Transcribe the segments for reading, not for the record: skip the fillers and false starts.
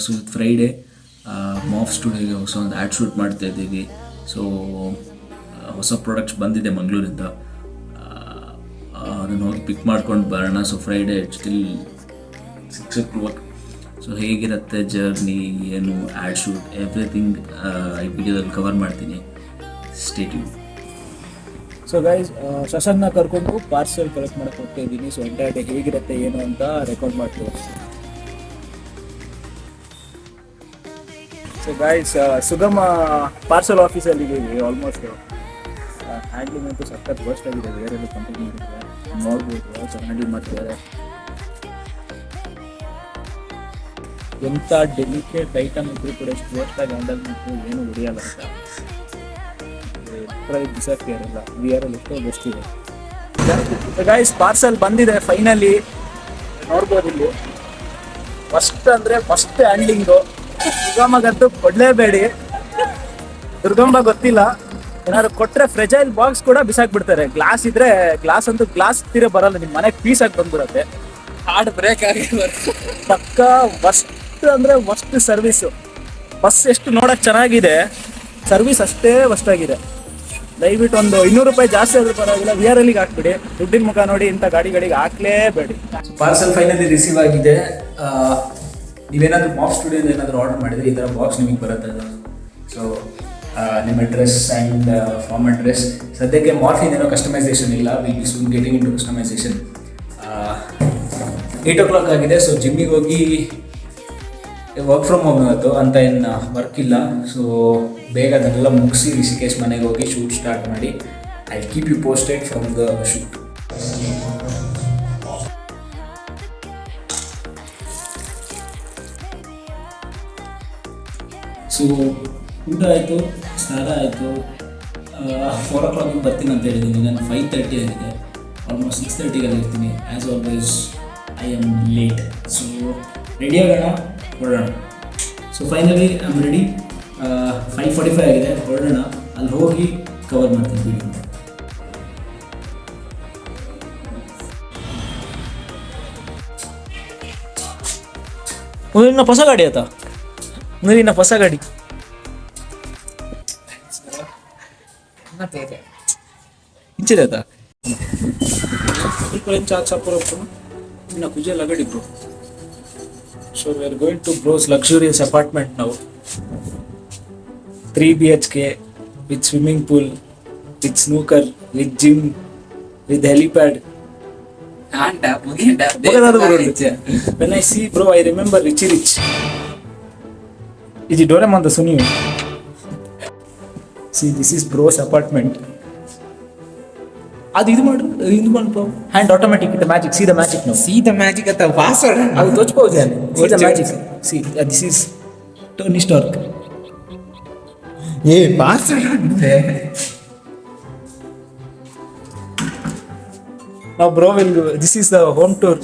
So ಇದು Friday ಮಾಫ್ ಸ್ಟುಡಿಯೋಗೆ ಹೊಸ ಒಂದು ಆ್ಯಡ್ ಶೂಟ್ ಮಾಡ್ತಾ ಇದ್ದೀವಿ. ಸೊ ಹೊಸ ಪ್ರಾಡಕ್ಟ್ಸ್ ಬಂದಿದೆ ಮಂಗಳೂರಿಂದ, ಅದನ್ನು ಹೋಗಿ ಪಿಕ್ ಮಾಡ್ಕೊಂಡು ಬರೋಣ. So Friday still 6 o'clock. So ಹೇಗಿರುತ್ತೆ ಜರ್ನಿ, ಏನು ಆ್ಯಡ್ ಶೂಟ್, ಎವ್ರಿಥಿಂಗ್ ಈ ವಿಡಿಯೋದಲ್ಲಿ ಕವರ್ ಮಾಡ್ತೀನಿ. Stay tune. ಸೊ ಗೈಸ್, ಶಶನ್ನ ಕರ್ಕೊಂಡು ಪಾರ್ಸೆಲ್ ಕಲೆಕ್ಟ್ ಮಾಡಕ್ಕೆ ಹೋಗ್ತಾ ಇದ್ದೀನಿ. ಸೊ ಎಂಟೈರ್ ಡೇ ಹೇಗಿರುತ್ತೆ ಏನು ಅಂತ ರೆಕಾರ್ಡ್ ಮಾಡ್ತೀವಿ. ಸೊ ಗೈಸ್, ಸುಗಮ ಪಾರ್ಸೆಲ್ ಆಫೀಸಲ್ಲಿ ಇದ್ದೀವಿ. ಆಲ್ಮೋಸ್ಟ್ ಹ್ಯಾಂಡ್ಲಿಂಗ್ ಅಂತೂ ಸಖತ್ ವರ್ಸ್ಟ್ ಆಗಿದೆ. ಬೇರೆಲ್ಲ ಕಂಪ್ಲೀಟ್ ಮಾಡಿದ್ದಾರೆ, ನೋಡ್ಬೋದು ಚೆನ್ನಾಗಿ ಹ್ಯಾಂಡಲ್ ಮಾಡ್ತಿದ್ದಾರೆ. ಎಂಥ ಡೆಲಿಕೇಟ್ ಐಟಮ್ ಇದ್ರೂ ಕೂಡ ಎಷ್ಟು ವರ್ಸ್ಟಾಗಿ ಹ್ಯಾಂಡಲ್ ಮಾಡ್ತೀವಿ, ಏನು ಉಳಿಯಲ್ಲ ಅಂತ ಬಿಸಾಕ್ತಿ ಇರಲ್ಲ. ವಿ ಆರ್ ಎಲ್ ಎಷ್ಟೋ ಬೆಸ್ಟ್ ಇದೆ. ಗೈಸ್, ಪಾರ್ಸಲ್ ಬಂದಿದೆ ಫೈನಲಿ, ನೋಡ್ಬೋದು ಇಲ್ಲಿ. ಫಸ್ಟ್ ಅಂದರೆ ಫಸ್ಟ್ ಹ್ಯಾಂಡ್ಲಿಂಗು ದುರ್ಗಮ್ಮಗಂತೂ ಕೊಡಲೇಬೇಡಿ. ದುರ್ಗಮ್ಮ ಗೊತ್ತಿಲ್ಲ, ಏನಾದ್ರು ಕೊಟ್ಟರೆ ಫ್ರೆಜೈಲ್ ಬಾಕ್ಸ್ ಕೂಡ ಬಿಸಾಕ್ಬಿಡ್ತಾರೆ. ಗ್ಲಾಸ್ ಇದ್ರೆ ಗ್ಲಾಸ್ ಅಂತೂ ಗ್ಲಾಸ್ ತೀರ ಬರಲ್ಲ, ನಿಮ್ಮ ಮನೆಗೆ ಪೀಸ್ ಆಗಿ ಬಂದ್ಬಿಡುತ್ತೆ. ಹಾರ್ಡ್ ಬ್ರೇಕ್ ಆಗಿ ಪಕ್ಕ ವರ್ಸ್ಟ್ ಅಂದರೆ ವರ್ಸ್ಟ್ ಸರ್ವಿಸು. ಬಸ್ ಎಷ್ಟು ನೋಡೋಕೆ ಚೆನ್ನಾಗಿದೆ, ಸರ್ವಿಸ್ ಅಷ್ಟೇ ವರ್ಸ್ಟ್ ಆಗಿದೆ. ದಯವಿಟ್ಟು ಒಂದು 200 ರೂಪಾಯಿ ಜಾಸ್ತಿ ಆದರೂ ಪರವಾಗಿಲ್ಲ, ವಿ ಆರ್ ಎಲ್ಲಿಗೆ ಹಾಕ್ಬಿಡಿ. ದುಡ್ಡಿನ ಮುಖ ನೋಡಿ ಇಂಥ ಗಾಡಿಗಳಿಗೆ ಹಾಕ್ಲೇಬೇಡಿ. ಪಾರ್ಸಲ್ ಫೈನಲಿ ರಿಸೀವ್ ಆಗಿದೆ. ನೀವೇನಾದರೂ ಮಾಫ್ ಸ್ಟುಡಿಯೋದ ಏನಾದರೂ ಆರ್ಡರ್ ಮಾಡಿದರೆ ಈ ಥರ ಬಾಕ್ಸ್ ನಿಮಗೆ ಬರುತ್ತೆ. ಸೊ ನಿಮ್ಮ ಅಡ್ರೆಸ್ ಆ್ಯಂಡ್ ಫಾರ್ಮ್ ಅಡ್ರೆಸ್. ಸದ್ಯಕ್ಕೆ ಮಾರ್ಫಿಂದೇನೋ ಕಸ್ಟಮೈಸೇಷನ್ ಇಲ್ಲ, will be soon getting into customisation. 8 o'clock ಆಗಿದೆ. ಸೊ ಜಿಮ್ಮಿಗೆ ಹೋಗಿ ವರ್ಕ್ ಫ್ರಮ್ ಹೋಮ್ ಇವತ್ತು ಅಂತ ಏನು ವರ್ಕ್ ಇಲ್ಲ. ಸೊ ಬೇಗ ಅದನ್ನೆಲ್ಲ ಮುಗಿಸಿ ರಿಷಿಕೇಶ್ ಮನೆಗೆ ಹೋಗಿ ಶೂಟ್ ಸ್ಟಾರ್ಟ್ ಮಾಡಿ. I keep you posted from the shoot. So ಊಟ ಆಯಿತು, ಸ್ನಾನ ಆಯಿತು. 4 o'clock ಬರ್ತೀನಿ ಅಂತ ಹೇಳಿದ್ದೀನಿ. ನಾನು 5:30 ಆಗಿದೆ. ಆಲ್ಮೋಸ್ಟ್ 6:30 ಇರ್ತೀನಿ. As always I am late. So ready ಆಗೋಣ, ಹೊರಡೋಣ. So finally I am ready. 5:45 ಆಗಿದೆ, ಹೊರಡೋಣ. ಅಲ್ಲಿ ಹೋಗಿ ಕವರ್ ಮಾಡ್ತೀನಿ ವಿಡಿಯೋ. ನಿನ್ನ ಹೊಸ ಗಾಡಿ ಆಯ್ತಾ? ನಿನ್ನ ಹೊಸ ಗಾಡಿ ಇಂಚಿದೆ ಆಯ್ತಾ? ಇನ್ನು ಕುಜೆ ಲಗಡಿ bro. So we are going to bro's luxurious apartment now. 3 BHK with swimming pool, with snooker, with gym, with helipad. When I see bro, I remember Richie Rich. Is it Doraemon the Sunny? See, this is bro's apartment. ಅದು ಇದು ಮಾಡು bro. Hand automatic, the magic. See the magic no. See the magic ಅಂತ password ಅದು ತೋಚ್ಬೋದು. See the magic. See this is Tony Stark. ಏ password ಅಂದ್ರೆ ನಾವು bro will this is the home tour.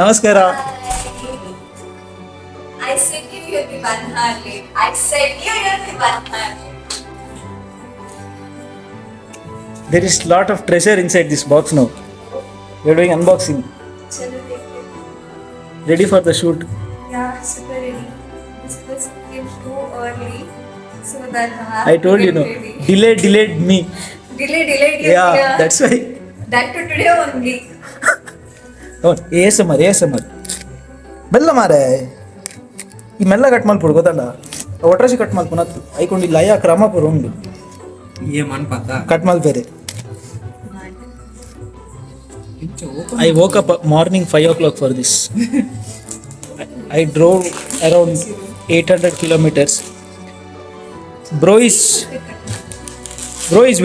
ನಮಸ್ಕಾರ. I said you'll be banharli. I said you'll be banharli. There is lot of treasure inside this box now. We are doing unboxing. Chalo, take it. Ready for the shoot? Yeah, super ready. This was came too early, so that I told you no. Delayed me. Delayed. Yeah, that's why. That to today only. Oh, ASMR. ಬೆಲ್ಲ ಮಾರೆ ಈ ಮೆಲ್ಲ cut ಮಾಡ್ಬಿಡು, ಗೊತ್ತಲ್ಲ? ಒಟ್ರಾಸಿ cut ಮಾಡ್ಕೊಂಡು ಐಕೊಂಡಿಲ್ಲ. ಅಯ್ಯ ಕ್ರಮಪುರ ಉಂಡು cut ಮಾಡಿ ಬೇರೆ. I woke up morning 5 o'clock for this. I drove around 800 kilometers. Bro is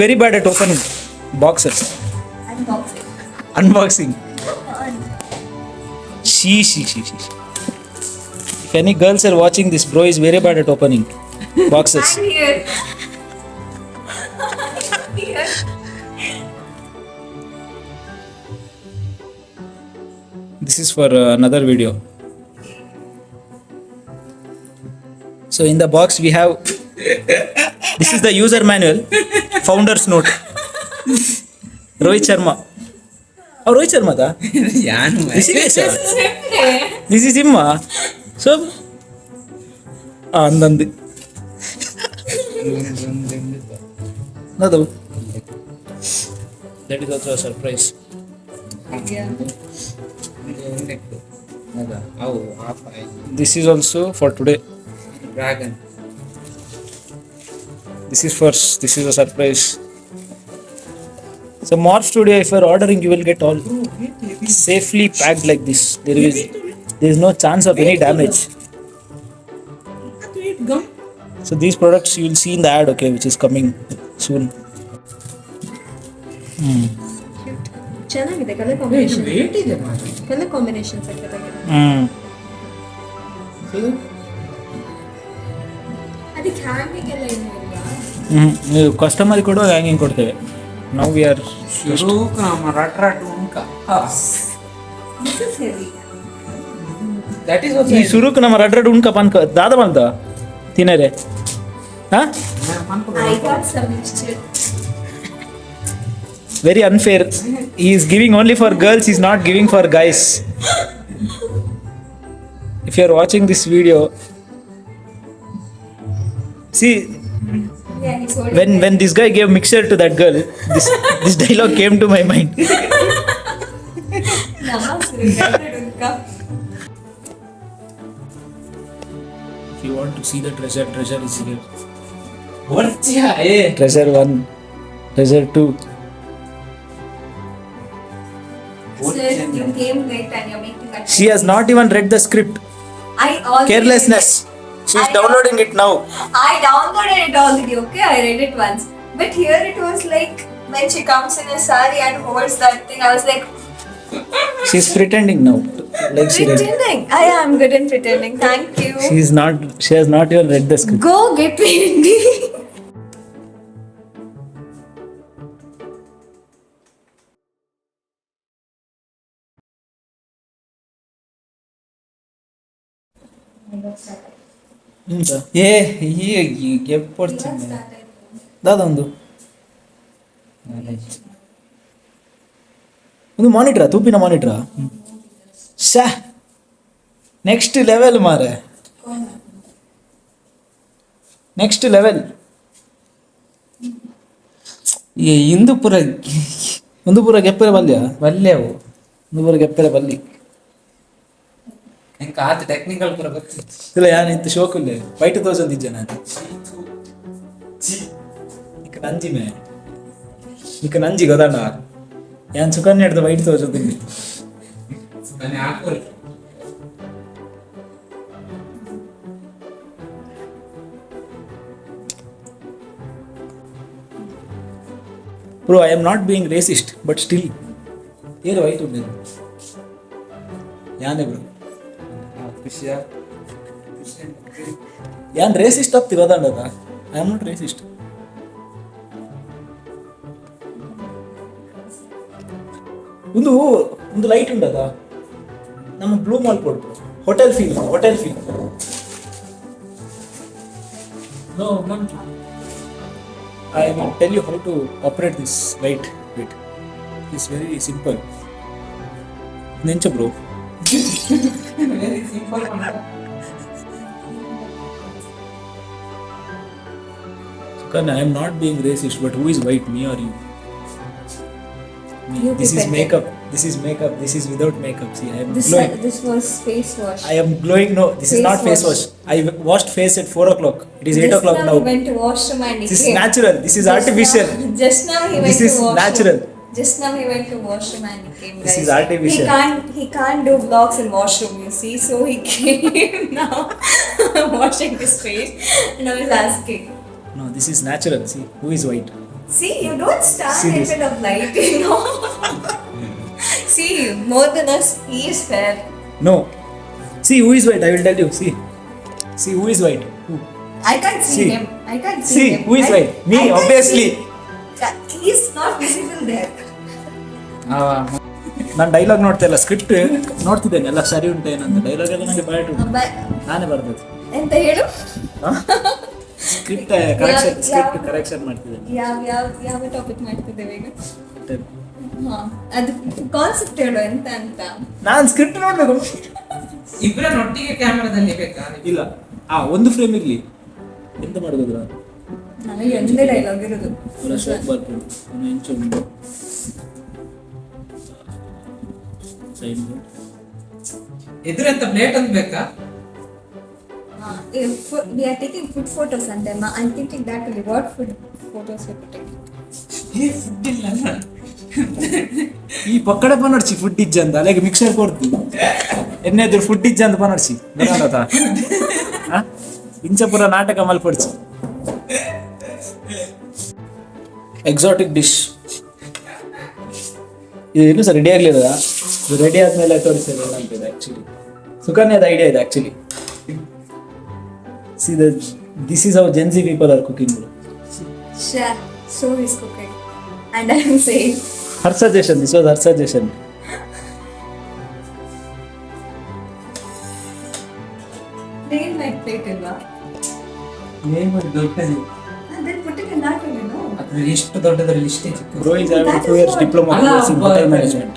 very bad at opening boxes. Unboxing. She. If any girls are watching this, bro is very bad at opening boxes. I'm here. This is for another video. So in the box we have this is the user manual, founder's note. Rohit Sharma. Oh, Rohit Sharma da? ಯಾನು This is him. So ಅಂದಂದು ಅದು that is also surprise. This is also for today. Dragon. This is a surprise. So Morph Studio, if you're ordering, you will get all safely packed like this. There is no chance of any damage. So these products you will see in the ad, okay, which is coming soon. ಚೆನ್ನಾಗಿದೆ colour combination. Colour combination ಸಕ್ಕತ್ತಾಗಿದೆ. ಅದಕ್ಕೆ hanging ಎಲ್ಲ ಏನು ಇಲ್ಲ. ನೀವು customer ಕೊಡುವಾಗ hanging ಕೊಡ್ತೇವೆ. Now we are This is heavy. That is what ಈ ಸುರುಕ್ ನಮ್ಮ ರಡ್ರಡ್ ಉಣ್ಕ ಪನ್ಕ ದಾದ ಬಂತ ತಿನ್ನರೆ ಹಾ I got some mixture. very unfair. He is giving only for girls, he is not giving for guys. If you are watching this video, see Yeah, he sold it. when this guy gave mixture to that girl, this dialogue came to my mind. If you want to see the treasure is here. What's yeah? Treasure 1, treasure 2. Sir, you came late and you're making that. She has not even read the script. I already Carelessness. She is I downloading it now. I downloaded it already, okay? I read it once. But here it was like when she comes in a sari and holds that thing, I was like, She is pretending now. Like she read. pretending. I am good in pretending. Thank you. She has not even read the script. Go get me. ದಾದೊಂದು ಒಂದು ಮಾನಿಟ್ರಾ ತೂಪಿನ ಮಾನಿಟ್ರಾ Shah next level ಮಾರೆ next level ಈ ಹಿಂದೂಪುರ ಒಂದು ಪೂರ ಗೆಪ್ಪರೆ ಬಲ್ಯ ಬಲ್ಲೆವು ಒಂದು ಪೂರ ಗೆಪ್ಪರೆ ಬಲ್ಲಿ ಎಂಕ ಆತ ಟೆಕ್ನಿಕಲ್ ಪೂರ ಗೊತ್ತಿತ್ತು. ಇಲ್ಲ ಯಾನ್ ಇಂತ ಶೋಕುಲ್ಲೆ 5000 ಇಜ್ಜೆ ನಾನು ಇಕ ನಂಜಿ ಮೇ ಇಕ ನಂಜಿ ಗೊತ್ತಾನ ಯಾನ್ ಸುಕನ್ಯ ಹಿಡ್ದು 5000 ತಿಂಡಿ ನಾನು ಹಾಕೋರಿ Bro, I am not being racist, but still. Here white ಉಂಟು ಯಾನೆ ಬ್ರೋ ಖುಷಿಯ ಯಾನ್ ರೇಸಿಸ್ಟ್ ಆಗ್ತಿ ಗೊತ್ತಾಂಡದ ಐ ಆಮ್ ನಾಟ್ ರೇಸಿಸ್ಟ್. ಒಂದು ಲೈಟ್ ಉಂಟದ ನಮ್ಮ ಬ್ಲೂ ಮಾಲ್ ಕೊಡ್ತು hotel feel no I will tell you how to operate this light. Wait, it's very simple. Nencha bro. Very simple Sukarna, I am not being racist, but who is white, me or you? Me. You This is pretend. makeup. This is without makeup. See, I am glowing. This was face wash. I am glowing. No, this is Face not face wash. wash. I washed face at 4 o'clock. It is 8 o'clock Just now. he went to washroom and he This is came. natural. This is Just artificial. Just now he went This to is washroom. natural. Just now he went to washroom and he came. This guys. is artificial. He can't do vlogs in washroom. You see, so he came now, washing his face, and I was asking. No, this is natural. See, who is white? See, you don't stand See in this. front of light, you know. See, more than us, he is fair. No. See, who is white? I will tell you. See. See, who is white? Who? I can't see, See. him. I can't see, See, him. who is white? Me, I can't obviously. see. He is not visible there. ನಾನು dialogue ನೋಡ್ತಾ ಇಲ್ಲ, script ನೋಡ್ತಿದ್ದೇನೆ ಎಲ್ಲ ಸರಿ ಉಂಟು ಏನಂತ. Dialogue ಎಲ್ಲ ನನಗೆ ಬಯಟು But ನಾನೇ ಬರ್ಬೋದು. ಎಂತ ಹೇಳು? ಸ್ಕ್ರಿಪ್ಟ್ ಕರೆಕ್ಷನ್ ಮಾಡ್ತಿದ್ದೇನೆ. ಯಾವ ಟಾಪಿಕ್ ಮಾಡ್ತಿದ್ದೇವೆ ಈಗ? ಅದು ಕಾನ್ಸೆಪ್ಟ್ ಹೇಳು ಎಂತ ಅಂತ. ನಾನು ಸ್ಕ್ರಿಪ್ಟ್ ನೋಡ್ಬೇಕು. ಇಬ್ಬರನ್ನೊಟ್ಟಿಗೆ ಕ್ಯಾಮರಾದಲ್ಲಿ ಬೇಕಾ? ಇಲ್ಲ ಒಂದು ಫ್ರೇಮ್ ಇರ್ಲಿ. ಎಂತ ಮಾಡೋದು ನನಗೆ ಒಂದೇ ಡೈಲಾಗ್ ಇರೋದು. ಬರ್ಬೋದು ಇಂಚು ಸೈಡ್ ಎದುರಂತ ಪ್ಲೇಟ್ ಅಂತ ಬೇಕಾ? We are taking food photos and then I'm thinking that only what food photos we are taking. Food ಇಲ್ಲ ಈ ಪಕ್ಕಡೆ ಪನಡ್ಸಿ ಫುಡ್ ಇಜ್ಜ ಅಂತ ಅಲ್ಲಿಗೆ ಮಿಕ್ಸರ್ ಕೊಡ್ತೀವಿ ಎನ್ನೆದ್ರು ಫುಡ್ ಇಜ್ಜ ಅಂತ ಪನಡ್ಸಿ ಇಂಚಪುರ ನಾಟಕ ಮಲ್ಪಡ್ಸಿ. ಎಕ್ಸಾಟಿಕ್ ಡಿಶ್ ಇದು ಇನ್ನೂ ಸರ್ ರೆಡಿ ಆಗಲಿಲ್ಲ. ರೆಡಿ ಆದ್ಮೇಲೆ ತೋರಿಸಿದ್ರೆ ಅಂತಿದೆ ಆ್ಯಕ್ಚುಲಿ. ಸುಕನ್ಯಾದ ಐಡಿಯಾ ಇದೆ actually. See that this is how Gen Z people are cooking. Sure, so he's cooking, and I'm saying Her suggestion. This was her suggestion. name my plate ilva. Name ದೊಡ್ಡದು And then put it in that way, no? ಅದ್ರಲ್ಲಿ ಎಷ್ಟು ದೊಡ್ಡದ್ರಲ್ಲಿ ಇಷ್ಟೇ ಚಿಕ್ಕ. Bro is having 2 years diploma course in hotel management.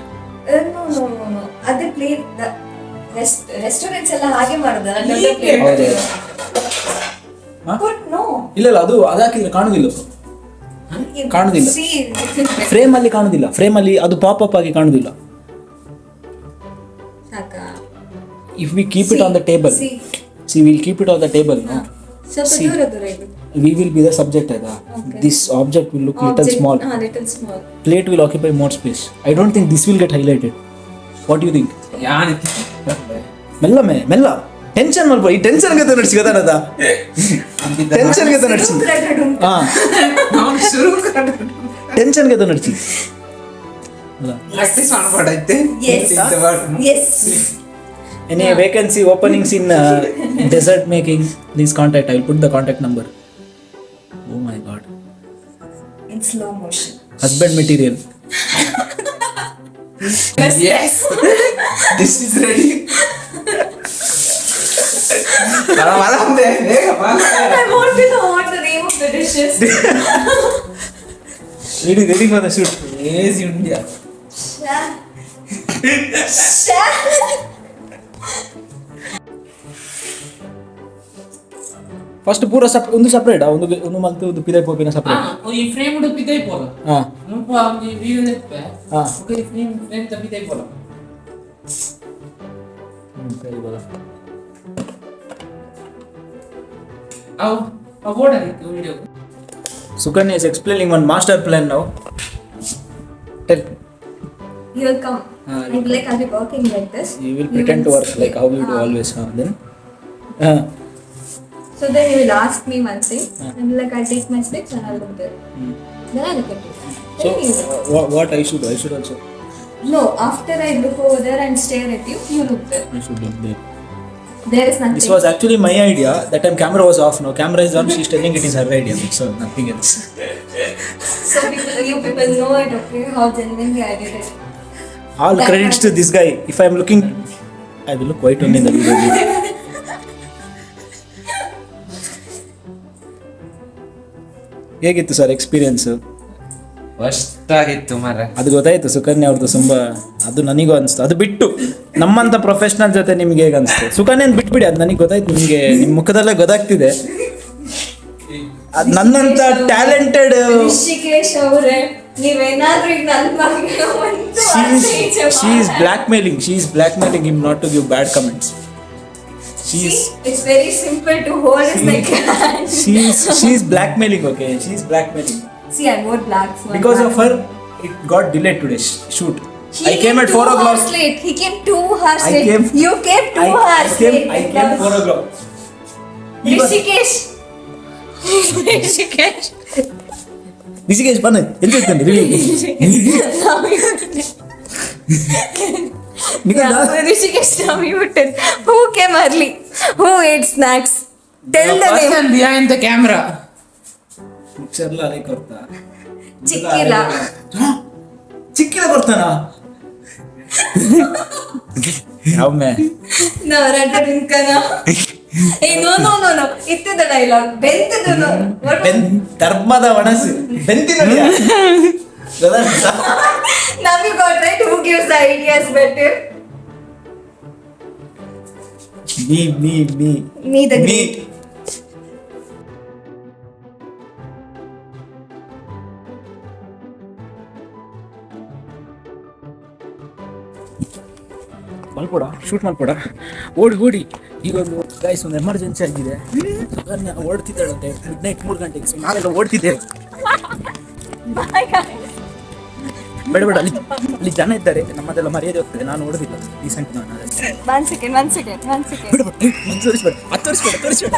No. Other plate the restaurants ಎಲ್ಲ ಹಾಗೆ ಮಾಡೋದಲ್ಲ ದೊಡ್ಡ ಹೌದು. plate. Put no. ಇಲ್ಲ ಅದು ಹಾಕಿದ್ರೆ ಕಾಣುದಿಲ್ಲ. ಕಾಣುದಿಲ್ಲ. See, ಫ್ರೇಮ್ ಅಲ್ಲಿ ಕಾಣುದಿಲ್ಲ. ಫ್ರೇಮ್ ಅಲ್ಲಿ ಅದು ಪಾಪ್ ಅಪ್ ಆಗಿ ಕಾಣುದಿಲ್ಲ. ಸಾಕಾ? If we keep it on the table. See, we'll keep it on the table, no? ಸ್ವಲ್ಪ ದೂರ ಇದು. We will be the subject aida. Okay. This object will look little small. Little small. Plate will occupy more space. I don't think this will get highlighted. What do you think? ಯಾನಕ್ಕೆ ಮೆಲ್ಲ tension ಮಾಡ್ಬೋ. ಈ tension ಗೆ ನಡ್ಸಿ ಗೊತ್ತಾನದ tension ಗೆ ನಡ್ಸಿ ಹಾ ನಾನು ಶುರು tension ಗೆ ನಡ್ಸಿ practice ಮಾಡ್ಬೇಡೈತೆ. Yes. Any vacancy openings in dessert making, please contact. I will put the contact number. Oh my god. In slow motion. Husband material. Yes. This is ready. ಬಲಂದೆ ಬೇಗ ಬಲ. I want to know what the name of the dish is. Ready for the shoot. Yes, India. First ಪೂರ ಒಂದು separate ಒಂದು ಮಲ್ತು ಒಂದು ಪಿದೈ ಪೋಪಿನ separate ಈ frame ಉಡು ಪಿದೈ ಪೋಲ ಹಾ ಮುಪ್ಪ ಒಂದು ವೀಡಿಯೋ ನೆಪ್ಪೆ ಹಾ ಓಕೆ ಫ್ರೇಮ್ ತ ಪಿದೈ ಪೋಲ ಸರಿ ಬಲ ಅವು ಬೋರ್ಡ್ ಆಗಿತ್ತು video. Sukanya is explaining one master plan now. Tell. You will come. And like I'll be working like this. You will pretend to work like how you do always. Then. So then you will ask me one thing, and like I'll take my sticks and I'll look there. Then I'll look at you. So Then you look. what I should do? I should also. No, after I look over there and stare at you, you look there. I should look there. There is nothing. This was actually my idea. That time camera was off. Now camera is on. She's telling it is her idea. So nothing else. So you people know it, okay? How genuinely I did it. All That credits to this guy. If I am looking, I will look quite only in the video. ಹೇಗಿತ್ತು sir experience? First ಆಗಿತ್ತು ಮಾರ್ರೆ. ಅದು ಗೊತ್ತಾಯ್ತು ಸುಕನ್ಯಾ ಅವ್ರದ್ದು ತುಂಬಾ. ಅದು ನನಗೂ ಅನಿಸ್ತು. ಅದು ಬಿಟ್ಟು ನಮ್ಮಂತ ಪ್ರೊಫೆಷನಲ್ ಜೊತೆ ನಿಮ್ಗೆ ಹೇಗೆ ಅನಿಸ್ತು? ಸುಕನ್ಯನ್ ಬಿಟ್ಬಿಡಿ, ಅದು ನನಗೆ ಗೊತ್ತಾಯ್ತು. ನಿಮಗೆ ನಿಮ್ಮ ಮುಖದಲ್ಲೇ ಗೊತ್ತಾಗ್ತಿದೆ. ಅದು ನನ್ನಂತ ಟ್ಯಾಲೆಂಟೆಡ್ ರಿಷಿಕೇಶ್ ಅವರೇ, ನೀವೇನಾದ್ರೂ ಈಗ ನನ್ನ ಬಗ್ಗೆ ಒಂದು she is blackmailing him not to give bad comments. It's very simple to hold his neck. She is blackmailing, okay? She is blackmailing. See, I wore black. So Because of her, it got delayed today shoot. I came at 4 o'clock. Late. He came 2 hours I late. came- You came 2 hours late. I came 4 o'clock. Rishikesh. Rishikesh ಬನ್ನಿ ಎಂತ ಇರ್ತೇನೆ Rishikesh, now you tell. Who came early? Who ate snacks? Tell the name. Person behind the camera. ಮಿಕ್ಸರ್ಲ ಅಲೆ ಕೊಡ್ತಾ ಚಿಕ್ಕಿಲ್ಲ. ಚಿಕ್ಕಿಲ ಕೊಡ್ತಾನಾ? ಯಾವಮ್ಮೆ No, Radharinkana. Hey, no. Ittida dialogue. Bentadu no. ಧರ್ಮದ ಒಣಸು ಬೆಂತಿ ನೋಡಿ Now you got right. Who gives the ideas better? Me. Me, the Me. great. ಮಲ್ಕೊಡ shoot ಮಾಡ್ಕೊಡ ಓಡಿ ಈಗ ಒಂದು guys ಒಂದು ಎಮರ್ಜೆನ್ಸಿ ಆಗಿದೆ. ಸುಕನ್ಯಾ ಓಡ್ತಿದ್ದಾಳಂತೆ ಮಿಡ್ನೈಟ್ 3 ಗಂಟೆಗೆ. ಸೊ ನಾವೆಲ್ಲ ಓಡ್ತಿದ್ದೇವೆ. ಬೇಡ ಅಲ್ಲಿ ಜನ ಇದ್ದಾರೆ, ನಮ್ಮದೆಲ್ಲ ಮರ್ಯಾದೆ ಹೋಗ್ತದೆ. ನಾನು ಓಡೋದಿಲ್ಲ ರೀಸೆಂಟ್. ನಾನು One second. ಬೇಡ ತೋರಿಸ್ಬೇಡ, ಅದು ತೋರಿಸ್ಬೇಡ.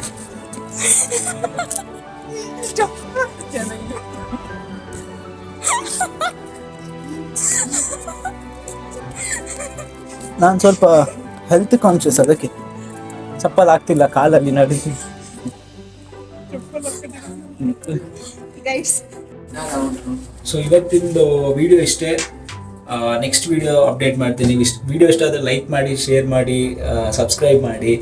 ನಾನು ಸ್ವಲ್ಪ ಹೆಲ್ತ್ ಕಾನ್ಷಿಯಸ್, ಅದಕ್ಕೆ ಚಪ್ಪಲ್ ಆಗ್ತಿಲ್ಲ ಕಾಲಲ್ಲಿ ನಡೆಸಿ. Guys. ಸೊ ಇವತ್ತಿಂದು ವಿಡಿಯೋ ಇಷ್ಟೇ. ನೆಕ್ಸ್ಟ್ ವಿಡಿಯೋ ಅಪ್ಡೇಟ್ ಮಾಡ್ತೀನಿ. ವಿಡಿಯೋ ಇಷ್ಟ ಆದರೆ ಲೈಕ್ ಮಾಡಿ, ಶೇರ್ ಮಾಡಿ, ಸಬ್ಸ್ಕ್ರೈಬ್ ಮಾಡಿ,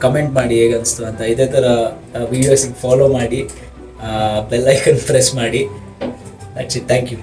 ಕಮೆಂಟ್ ಮಾಡಿ ಹೇಗೆ ಅನಿಸ್ತು ಅಂತ. ಇದೇ ಥರ ವೀಡಿಯೋಸಿಗೆ ಫಾಲೋ ಮಾಡಿ, ಬೆಲ್ ಐಕನ್ ಪ್ರೆಸ್ ಮಾಡಿ. That's it. Thank you.